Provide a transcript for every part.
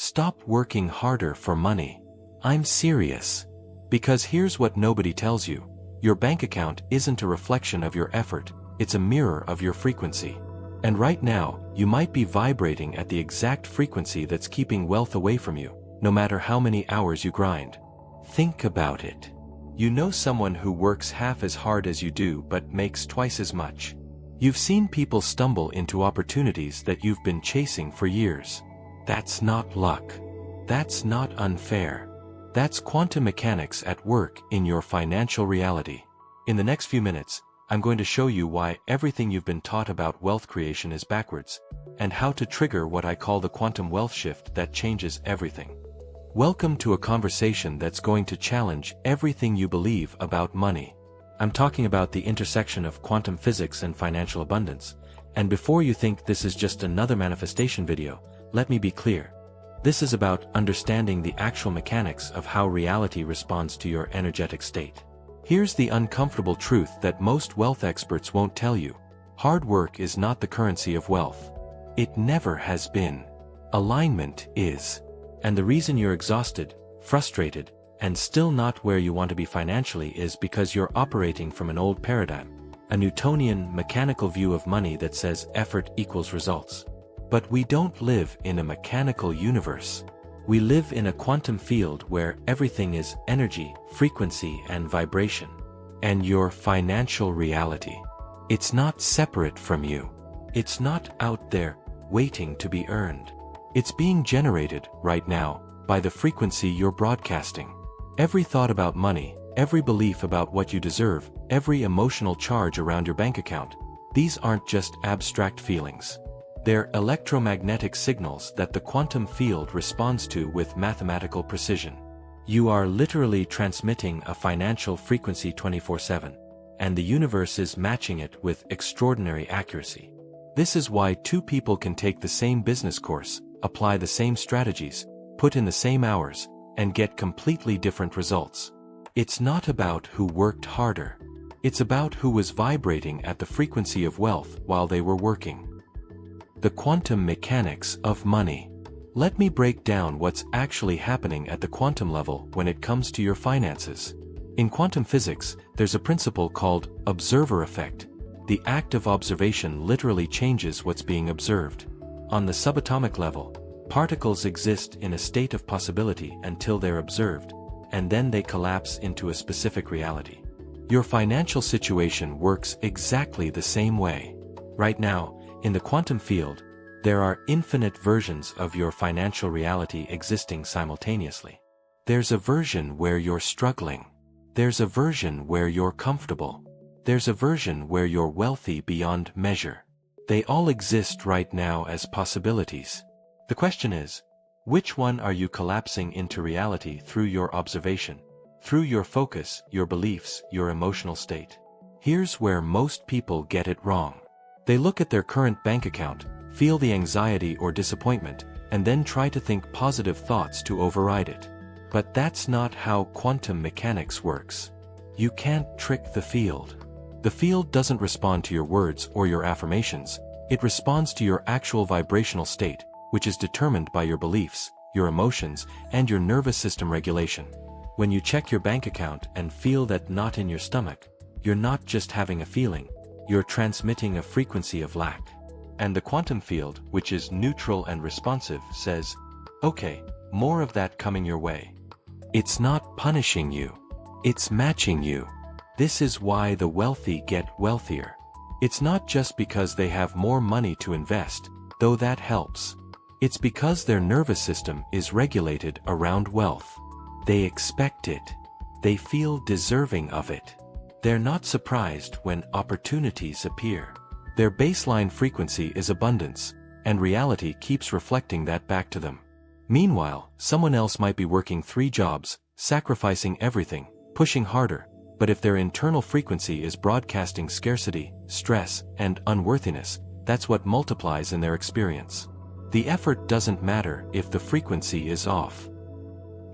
Stop working harder for money. I'm serious. Because here's what nobody tells you. Your bank account isn't a reflection of your effort, it's a mirror of your frequency. And right now, you might be vibrating at the exact frequency that's keeping wealth away from you, no matter how many hours you grind. Think about it. You know someone who works half as hard as you do but makes twice as much. You've seen people stumble into opportunities that you've been chasing for years. That's not luck. That's not unfair. That's quantum mechanics at work in your financial reality. In the next few minutes, I'm going to show you why everything you've been taught about wealth creation is backwards, and how to trigger what I call the quantum wealth shift that changes everything. Welcome to a conversation that's going to challenge everything you believe about money. I'm talking about the intersection of quantum physics and financial abundance, and before you think this is just another manifestation video, let me be clear. This is about understanding the actual mechanics of how reality responds to your energetic state. Here's the uncomfortable truth that most wealth experts won't tell you. Hard work is not the currency of wealth. It never has been. Alignment is. And the reason you're exhausted, frustrated, and still not where you want to be financially is because you're operating from an old paradigm, a Newtonian, mechanical view of money that says effort equals results. But we don't live in a mechanical universe. We live in a quantum field where everything is energy, frequency, and vibration. And your financial reality. It's not separate from you. It's not out there, waiting to be earned. It's being generated, right now, by the frequency you're broadcasting. Every thought about money, every belief about what you deserve, every emotional charge around your bank account, these aren't just abstract feelings. They're electromagnetic signals that the quantum field responds to with mathematical precision. You are literally transmitting a financial frequency 24/7, and the universe is matching it with extraordinary accuracy. This is why two people can take the same business course, apply the same strategies, put in the same hours, and get completely different results. It's not about who worked harder. It's about who was vibrating at the frequency of wealth while they were working. The quantum mechanics of money. Let me break down what's actually happening at the quantum level when it comes to your finances. In quantum physics, there's a principle called observer effect. The act of observation literally changes what's being observed. On the subatomic level, particles exist in a state of possibility until they're observed, and then they collapse into a specific reality. Your financial situation works exactly the same way. Right now, in the quantum field, there are infinite versions of your financial reality existing simultaneously. There's a version where you're struggling. There's a version where you're comfortable. There's a version where you're wealthy beyond measure. They all exist right now as possibilities. The question is, which one are you collapsing into reality through your observation, through your focus, your beliefs, your emotional state? Here's where most people get it wrong. They look at their current bank account, feel the anxiety or disappointment, and then try to think positive thoughts to override it. But that's not how quantum mechanics works. You can't trick the field. The field doesn't respond to your words or your affirmations. It responds to your actual vibrational state, which is determined by your beliefs, your emotions, and your nervous system regulation. When you check your bank account and feel that knot in your stomach, you're not just having a feeling. You're transmitting a frequency of lack. And the quantum field, which is neutral and responsive, says, okay, more of that coming your way. It's not punishing you. It's matching you. This is why the wealthy get wealthier. It's not just because they have more money to invest, though that helps. It's because their nervous system is regulated around wealth. They expect it. They feel deserving of it. They're not surprised when opportunities appear. Their baseline frequency is abundance, and reality keeps reflecting that back to them. Meanwhile, someone else might be working 3 jobs, sacrificing everything, pushing harder, but if their internal frequency is broadcasting scarcity, stress, and unworthiness, that's what multiplies in their experience. The effort doesn't matter if the frequency is off.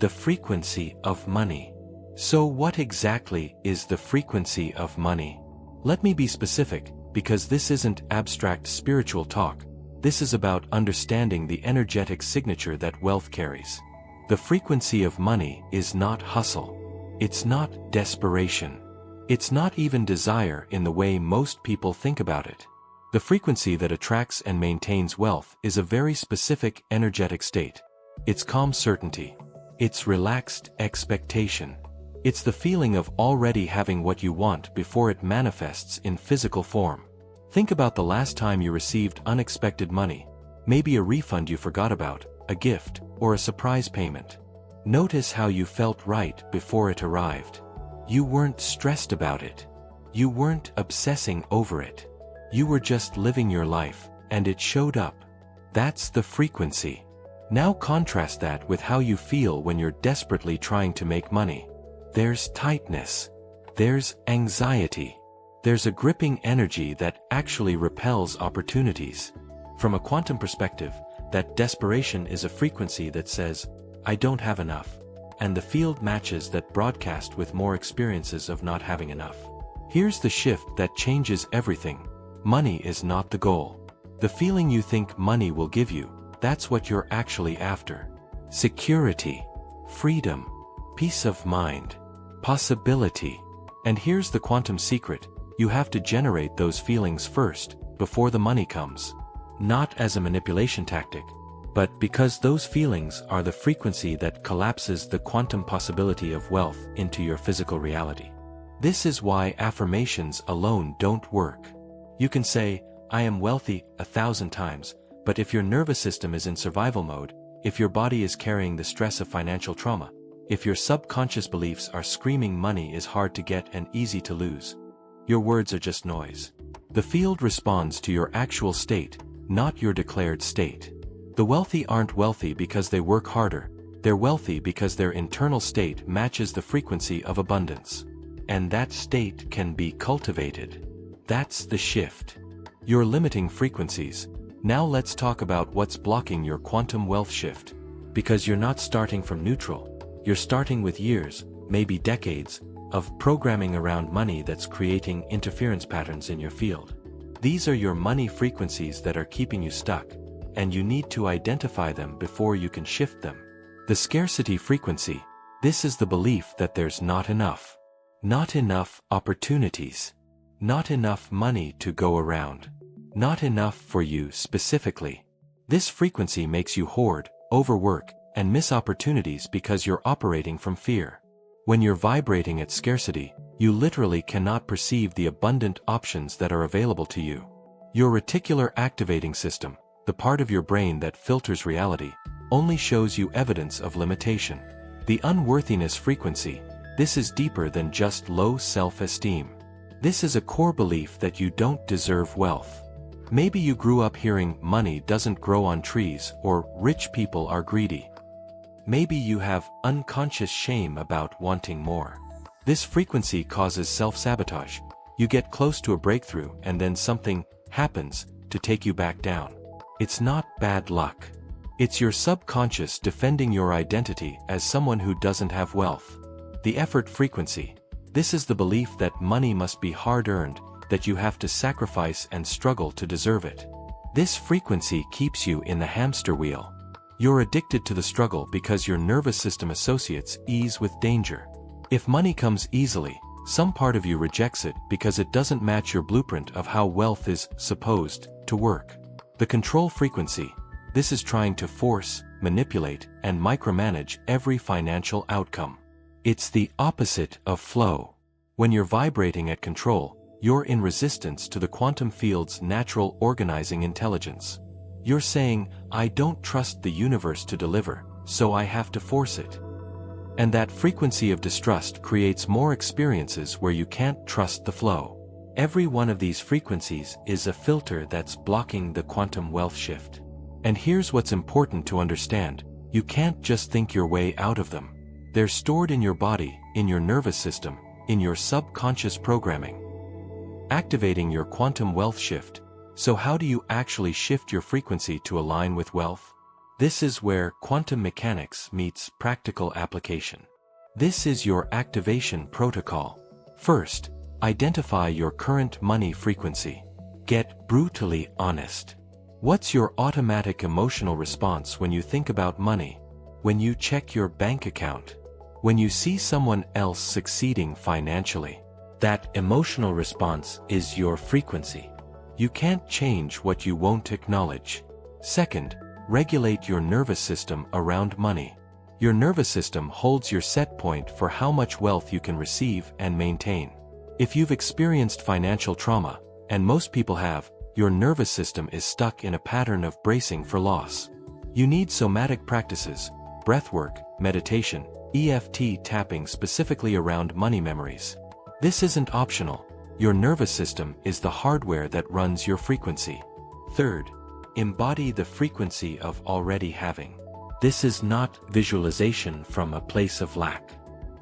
The frequency of money. So what exactly is the frequency of money? Let me be specific, because this isn't abstract spiritual talk. This is about understanding the energetic signature that wealth carries. The frequency of money is not hustle. It's not desperation. It's not even desire in the way most people think about it. The frequency that attracts and maintains wealth is a very specific energetic state. It's calm certainty. It's relaxed expectation. It's the feeling of already having what you want before it manifests in physical form. Think about the last time you received unexpected money, maybe a refund you forgot about, a gift, or a surprise payment. Notice how you felt right before it arrived. You weren't stressed about it. You weren't obsessing over it. You were just living your life, and it showed up. That's the frequency. Now contrast that with how you feel when you're desperately trying to make money. There's tightness. There's anxiety. There's a gripping energy that actually repels opportunities. From a quantum perspective, that desperation is a frequency that says, I don't have enough, and the field matches that broadcast with more experiences of not having enough. Here's the shift that changes everything. Money is not the goal. The feeling you think money will give you, that's what you're actually after. Security, freedom, peace of mind, possibility. And here's the quantum secret. You have to generate those feelings first, before the money comes. Not as a manipulation tactic, but because those feelings are the frequency that collapses the quantum possibility of wealth into your physical reality. This is why affirmations alone don't work. You can say, I am wealthy 1,000 times, but if your nervous system is in survival mode, if your body is carrying the stress of financial trauma, if your subconscious beliefs are screaming money is hard to get and easy to lose, your words are just noise. The field responds to your actual state, not your declared state. The wealthy aren't wealthy because they work harder. They're wealthy because their internal state matches the frequency of abundance. And that state can be cultivated. That's the shift. Your limiting frequencies. Now let's talk about what's blocking your quantum wealth shift. Because you're not starting from neutral. You're starting with years, maybe decades, of programming around money that's creating interference patterns in your field. These are your money frequencies that are keeping you stuck, and you need to identify them before you can shift them. The scarcity frequency. This is the belief that there's not enough. Not enough opportunities. Not enough money to go around. Not enough for you specifically. This frequency makes you hoard, overwork, and miss opportunities because you're operating from fear. When you're vibrating at scarcity, you literally cannot perceive the abundant options that are available to you. Your reticular activating system, the part of your brain that filters reality, only shows you evidence of limitation. The unworthiness frequency. This is deeper than just low self-esteem. This is a core belief that you don't deserve wealth. Maybe you grew up hearing money doesn't grow on trees or rich people are greedy. Maybe you have unconscious shame about wanting more. This frequency causes self-sabotage. You get close to a breakthrough and then something happens to take you back down. It's not bad luck. It's your subconscious defending your identity as someone who doesn't have wealth. The effort frequency. This is the belief that money must be hard-earned, that you have to sacrifice and struggle to deserve it. This frequency keeps you in the hamster wheel. You're addicted to the struggle because your nervous system associates ease with danger. If money comes easily, some part of you rejects it because it doesn't match your blueprint of how wealth is supposed to work. The control frequency. This is trying to force, manipulate, and micromanage every financial outcome. It's the opposite of flow. When you're vibrating at control, you're in resistance to the quantum field's natural organizing intelligence. You're saying, I don't trust the universe to deliver, so I have to force it. And that frequency of distrust creates more experiences where you can't trust the flow. Every one of these frequencies is a filter that's blocking the quantum wealth shift. And here's what's important to understand. You can't just think your way out of them. They're stored in your body, in your nervous system, in your subconscious programming. Activating your quantum wealth shift. So how do you actually shift your frequency to align with wealth? This is where quantum mechanics meets practical application. This is your activation protocol. First, identify your current money frequency. Get brutally honest. What's your automatic emotional response when you think about money? When you check your bank account? When you see someone else succeeding financially? That emotional response is your frequency. You can't change what you won't acknowledge. Second, regulate your nervous system around money. Your nervous system holds your set point for how much wealth you can receive and maintain. If you've experienced financial trauma, and most people have, your nervous system is stuck in a pattern of bracing for loss. You need somatic practices, breathwork, meditation, EFT tapping specifically around money memories. This isn't optional. Your nervous system is the hardware that runs your frequency. Third, embody the frequency of already having. This is not visualization from a place of lack.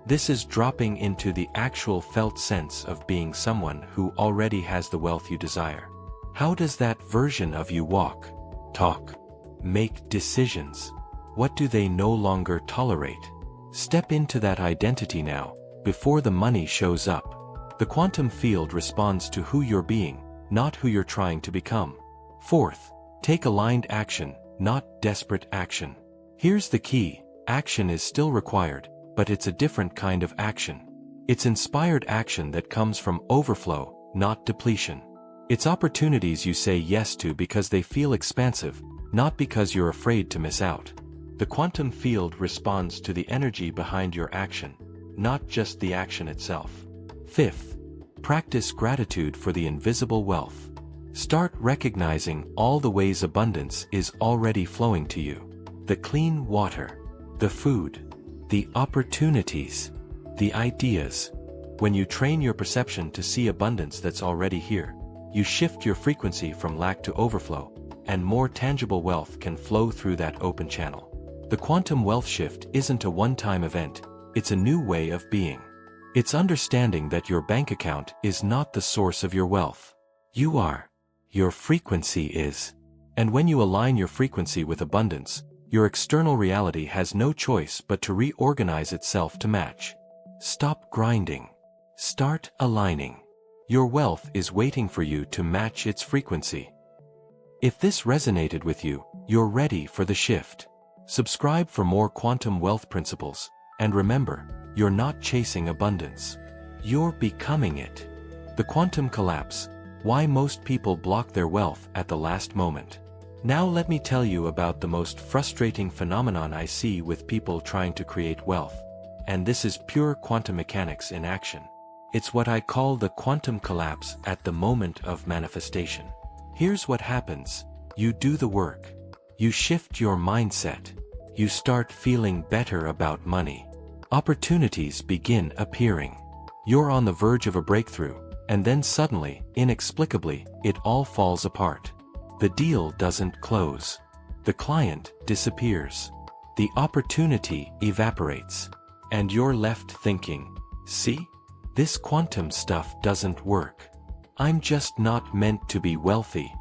This is dropping into the actual felt sense of being someone who already has the wealth you desire. How does that version of you walk, talk, make decisions? What do they no longer tolerate? Step into that identity now, before the money shows up. The quantum field responds to who you're being, not who you're trying to become. Fourth, take aligned action, not desperate action. Here's the key: action is still required, but it's a different kind of action. It's inspired action that comes from overflow, not depletion. It's opportunities you say yes to because they feel expansive, not because you're afraid to miss out. The quantum field responds to the energy behind your action, not just the action itself. Fifth, practice gratitude for the invisible wealth. Start recognizing all the ways abundance is already flowing to you. The clean water, the food, the opportunities, the ideas. When you train your perception to see abundance that's already here, you shift your frequency from lack to overflow, and more tangible wealth can flow through that open channel. The quantum wealth shift isn't a one-time event, it's a new way of being. It's understanding that your bank account is not the source of your wealth. You are. Your frequency is. And when you align your frequency with abundance, your external reality has no choice but to reorganize itself to match. Stop grinding. Start aligning. Your wealth is waiting for you to match its frequency. If this resonated with you, you're ready for the shift. Subscribe for more quantum wealth principles, and remember, you're not chasing abundance. You're becoming it. The quantum collapse: why most people block their wealth at the last moment. Now let me tell you about the most frustrating phenomenon I see with people trying to create wealth. And this is pure quantum mechanics in action. It's what I call the quantum collapse at the moment of manifestation. Here's what happens. You do the work. You shift your mindset. You start feeling better about money. Opportunities begin appearing. You're on the verge of a breakthrough, and then suddenly, inexplicably, it all falls apart. The deal doesn't close. The client disappears. The opportunity evaporates. And you're left thinking, see? This quantum stuff doesn't work. I'm just not meant to be wealthy.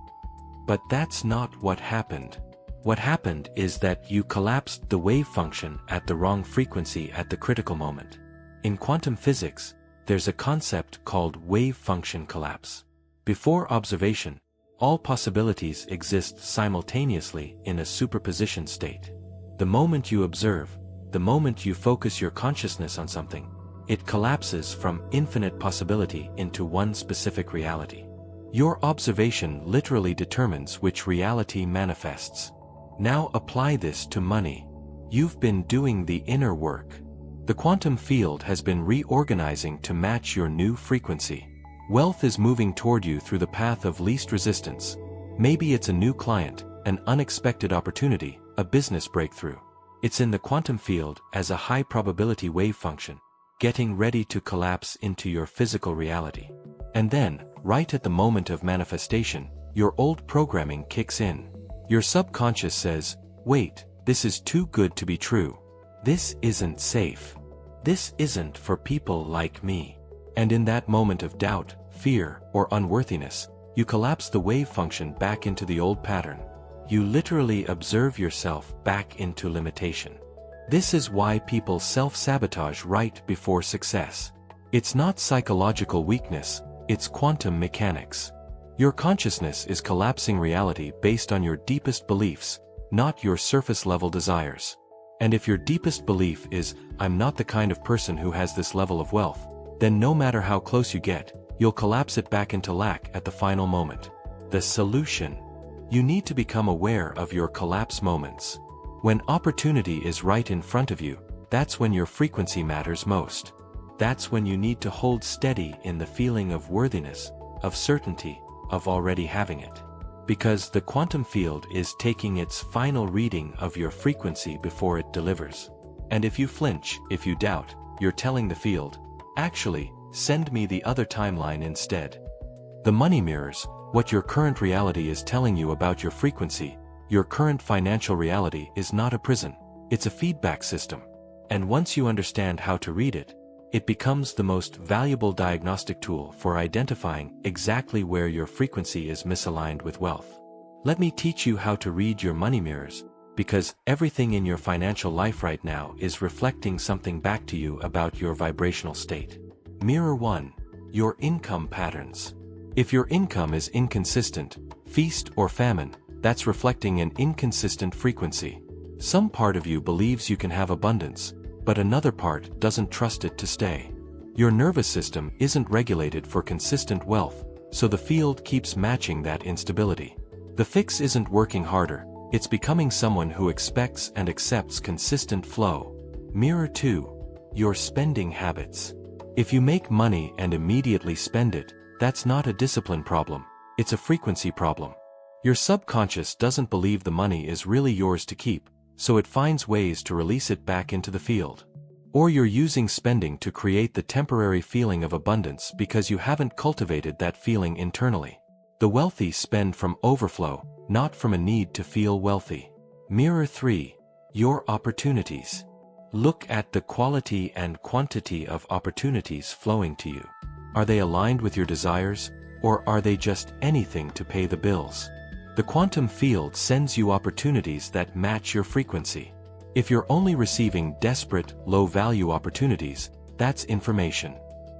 But that's not what happened. What happened is that you collapsed the wave function at the wrong frequency at the critical moment. In quantum physics, there's a concept called wave function collapse. Before observation, all possibilities exist simultaneously in a superposition state. The moment you observe, the moment you focus your consciousness on something, it collapses from infinite possibility into one specific reality. Your observation literally determines which reality manifests. Now apply this to money. You've been doing the inner work. The quantum field has been reorganizing to match your new frequency. Wealth is moving toward you through the path of least resistance. Maybe it's a new client, an unexpected opportunity, a business breakthrough. It's in the quantum field as a high probability wave function, getting ready to collapse into your physical reality. And then, right at the moment of manifestation, your old programming kicks in. Your subconscious says, wait, this is too good to be true. This isn't safe. This isn't for people like me. And in that moment of doubt, fear, or unworthiness, you collapse the wave function back into the old pattern. You literally observe yourself back into limitation. This is why people self-sabotage right before success. It's not psychological weakness, it's quantum mechanics. Your consciousness is collapsing reality based on your deepest beliefs, not your surface-level desires. And if your deepest belief is, "I'm not the kind of person who has this level of wealth," then no matter how close you get, you'll collapse it back into lack at the final moment. The solution: you need to become aware of your collapse moments. When opportunity is right in front of you, that's when your frequency matters most. That's when you need to hold steady in the feeling of worthiness, of certainty, of already having it. Because the quantum field is taking its final reading of your frequency before it delivers. And if you flinch, if you doubt, you're telling the field, "Actually, send me the other timeline instead." The money mirrors what your current reality is telling you about your frequency. Your current financial reality is not a prison, it's a feedback system. And once you understand how to read it, it becomes the most valuable diagnostic tool for identifying exactly where your frequency is misaligned with wealth. Let me teach you how to read your money mirrors, because everything in your financial life right now is reflecting something back to you about your vibrational state. Mirror 1. Your income patterns. If your income is inconsistent, feast or famine, that's reflecting an inconsistent frequency. Some part of you believes you can have abundance, but another part doesn't trust it to stay. Your nervous system isn't regulated for consistent wealth, so the field keeps matching that instability. The fix isn't working harder, it's becoming someone who expects and accepts consistent flow. Mirror 2. Your spending habits. If you make money and immediately spend it, that's not a discipline problem, it's a frequency problem. Your subconscious doesn't believe the money is really yours to keep, so it finds ways to release it back into the field. Or you're using spending to create the temporary feeling of abundance because you haven't cultivated that feeling internally. The wealthy spend from overflow, not from a need to feel wealthy. Mirror 3. Your opportunities. Look at the quality and quantity of opportunities flowing to you. Are they aligned with your desires, or are they just anything to pay the bills? The quantum field sends you opportunities that match your frequency. If you're only receiving desperate, low-value opportunities, that's information.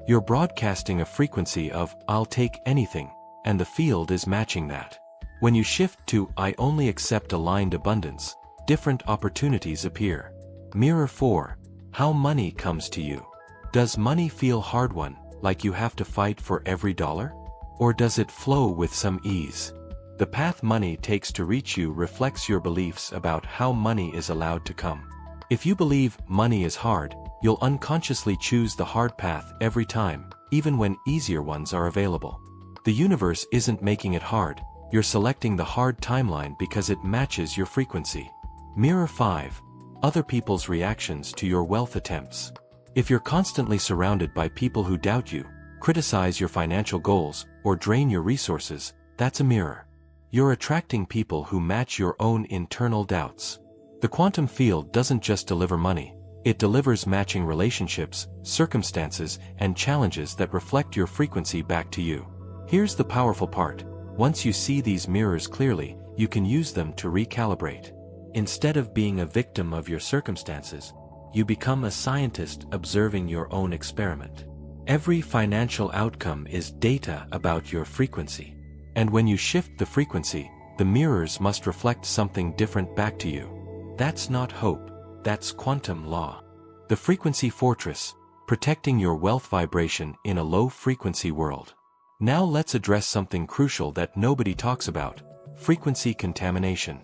You're broadcasting a frequency of, "I'll take anything," and the field is matching that. When you shift to, "I only accept aligned abundance," different opportunities appear. Mirror 4. How money comes to you. Does money feel hard-won, like you have to fight for every dollar? Or does it flow with some ease? The path money takes to reach you reflects your beliefs about how money is allowed to come. If you believe money is hard, you'll unconsciously choose the hard path every time, even when easier ones are available. The universe isn't making it hard, you're selecting the hard timeline because it matches your frequency. Mirror 5. Other people's reactions to your wealth attempts. If you're constantly surrounded by people who doubt you, criticize your financial goals, or drain your resources, that's a mirror. You're attracting people who match your own internal doubts. The quantum field doesn't just deliver money, it delivers matching relationships, circumstances, and challenges that reflect your frequency back to you. Here's the powerful part. Once you see these mirrors clearly, you can use them to recalibrate. Instead of being a victim of your circumstances, you become a scientist observing your own experiment. Every financial outcome is data about your frequency. And when you shift the frequency, the mirrors must reflect something different back to you. That's not hope, that's quantum law. The frequency fortress, protecting your wealth vibration in a low-frequency world. Now let's address something crucial that nobody talks about: frequency contamination.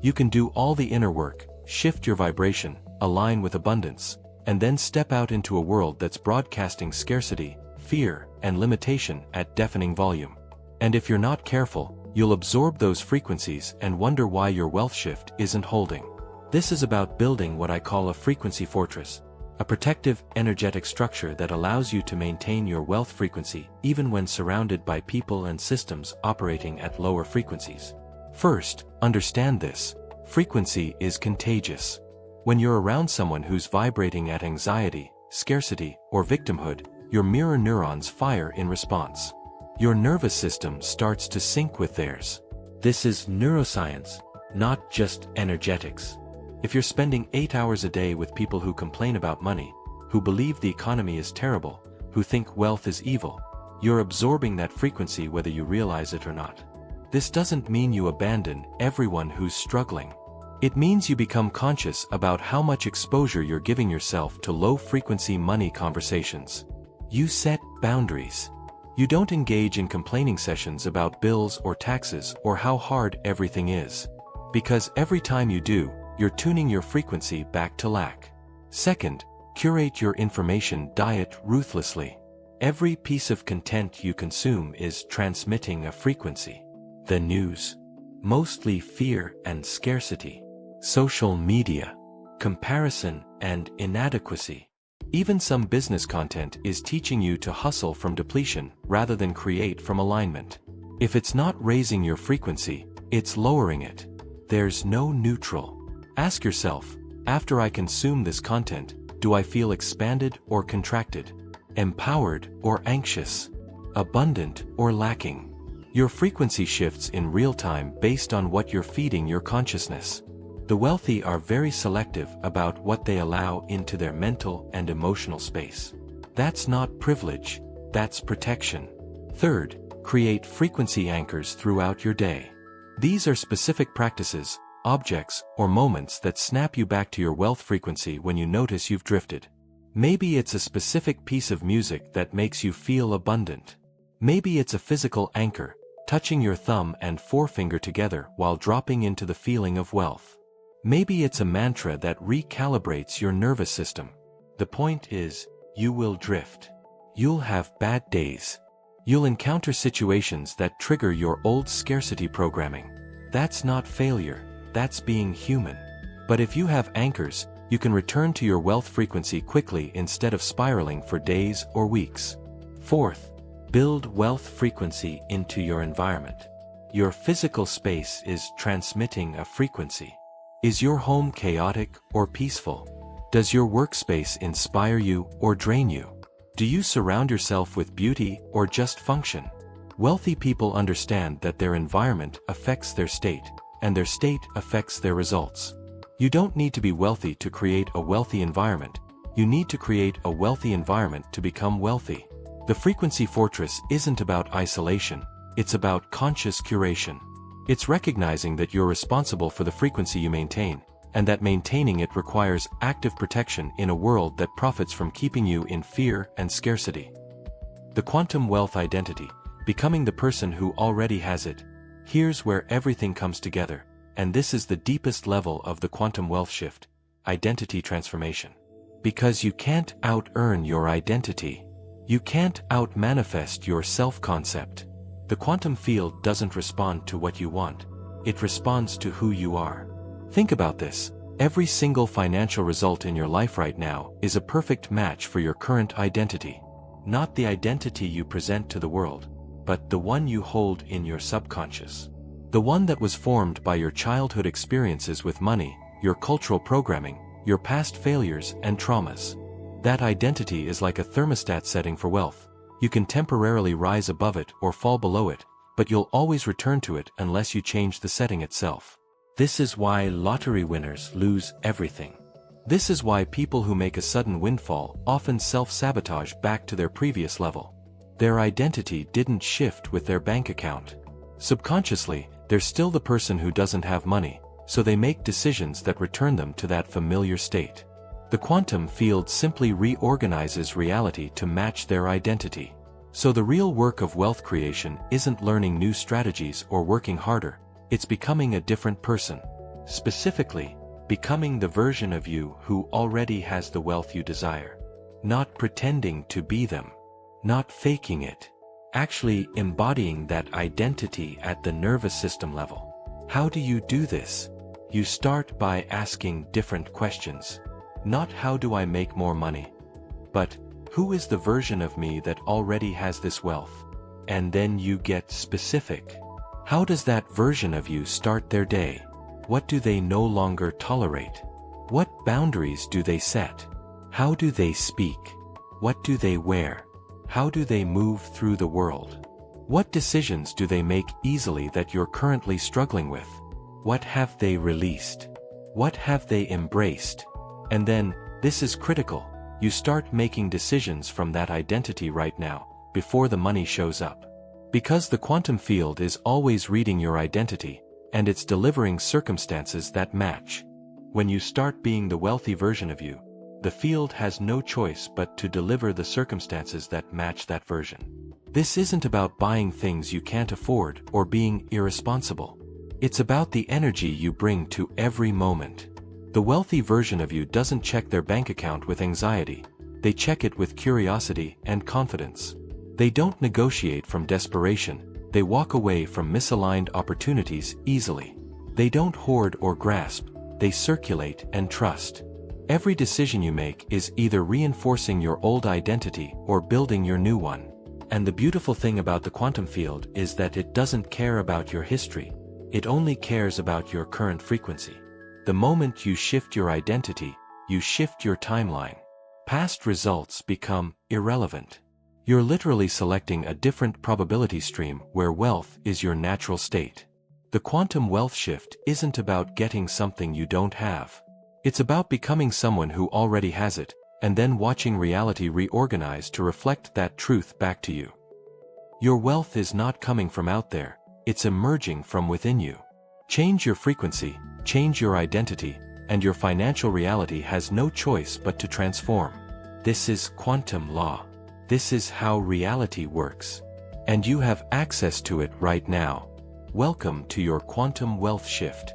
You can do all the inner work, shift your vibration, align with abundance, and then step out into a world that's broadcasting scarcity, fear, and limitation at deafening volume. And if you're not careful, you'll absorb those frequencies and wonder why your wealth shift isn't holding. This is about building what I call a frequency fortress, a protective, energetic structure that allows you to maintain your wealth frequency even when surrounded by people and systems operating at lower frequencies. First, understand this: frequency is contagious. When you're around someone who's vibrating at anxiety, scarcity, or victimhood, your mirror neurons fire in response. Your nervous system starts to sync with theirs. This is neuroscience, not just energetics. If you're spending 8 hours a day with people who complain about money, who believe the economy is terrible, who think wealth is evil, You're absorbing that frequency whether you realize it or not. This doesn't mean you abandon everyone who's struggling. It means you become conscious about how much exposure you're giving yourself to low-frequency money conversations. You set boundaries. You don't engage in complaining sessions about bills or taxes or how hard everything is. Because every time you do, you're tuning your frequency back to lack. Second, curate your information diet ruthlessly. Every piece of content you consume is transmitting a frequency. The news, mostly fear and scarcity. Social media, comparison and inadequacy. Even some business content is teaching you to hustle from depletion rather than create from alignment. If it's not raising your frequency, it's lowering it. There's no neutral. Ask yourself, after I consume this content, do I feel expanded or contracted? Empowered or anxious? Abundant or lacking? Your frequency shifts in real time based on what you're feeding your consciousness. The wealthy are very selective about what they allow into their mental and emotional space. That's not privilege, that's protection. Third, create frequency anchors throughout your day. These are specific practices, objects, or moments that snap you back to your wealth frequency when you notice you've drifted. Maybe it's a specific piece of music that makes you feel abundant. Maybe it's a physical anchor, touching your thumb and forefinger together while dropping into the feeling of wealth. Maybe it's a mantra that recalibrates your nervous system. The point is, you will drift. You'll have bad days. You'll encounter situations that trigger your old scarcity programming. That's not failure, that's being human. But if you have anchors, you can return to your wealth frequency quickly instead of spiraling for days or weeks. Fourth, build wealth frequency into your environment. Your physical space is transmitting a frequency. Is your home chaotic or peaceful? Does your workspace inspire you or drain you? Do you surround yourself with beauty or just function? Wealthy people understand that their environment affects their state, and their state affects their results. You don't need to be wealthy to create a wealthy environment. You need to create a wealthy environment to become wealthy. The frequency fortress isn't about isolation, it's about conscious curation. It's recognizing that you're responsible for the frequency you maintain, and that maintaining it requires active protection in a world that profits from keeping you in fear and scarcity. The quantum wealth identity, becoming the person who already has it. Here's where everything comes together, and this is the deepest level of the quantum wealth shift, identity transformation. Because you can't out-earn your identity. You can't out-manifest your self-concept. The quantum field doesn't respond to what you want. It responds to who you are. Think about this. Every single financial result in your life right now is a perfect match for your current identity. Not the identity you present to the world, but the one you hold in your subconscious. The one that was formed by your childhood experiences with money, your cultural programming, your past failures and traumas. That identity is like a thermostat setting for wealth. You can temporarily rise above it or fall below it, but you'll always return to it unless you change the setting itself. This is why lottery winners lose everything. This is why people who make a sudden windfall often self-sabotage back to their previous level. Their identity didn't shift with their bank account. Subconsciously, they're still the person who doesn't have money, so they make decisions that return them to that familiar state. The quantum field simply reorganizes reality to match their identity. So the real work of wealth creation isn't learning new strategies or working harder, it's becoming a different person. Specifically, becoming the version of you who already has the wealth you desire. Not pretending to be them. Not faking it. Actually embodying that identity at the nervous system level. How do you do this? You start by asking different questions. Not how do I make more money? But, who is the version of me that already has this wealth? And then you get specific. How does that version of you start their day? What do they no longer tolerate? What boundaries do they set? How do they speak? What do they wear? How do they move through the world? What decisions do they make easily that you're currently struggling with? What have they released? What have they embraced? And then, this is critical, you start making decisions from that identity right now, before the money shows up. Because the quantum field is always reading your identity, and it's delivering circumstances that match. When you start being the wealthy version of you, the field has no choice but to deliver the circumstances that match that version. This isn't about buying things you can't afford or being irresponsible. It's about the energy you bring to every moment. The wealthy version of you doesn't check their bank account with anxiety. They check it with curiosity and confidence. They don't negotiate from desperation. They walk away from misaligned opportunities easily. They don't hoard or grasp. They circulate and trust. Every decision you make is either reinforcing your old identity or building your new one. And the beautiful thing about the quantum field is that it doesn't care about your history. It only cares about your current frequency. The moment you shift your identity, you shift your timeline. Past results become irrelevant. You're literally selecting a different probability stream where wealth is your natural state. The quantum wealth shift isn't about getting something you don't have. It's about becoming someone who already has it, and then watching reality reorganize to reflect that truth back to you. Your wealth is not coming from out there, it's emerging from within you. Change your frequency, change your identity, and your financial reality has no choice but to transform. This is quantum law. This is how reality works. And you have access to it right now. Welcome to your quantum wealth shift.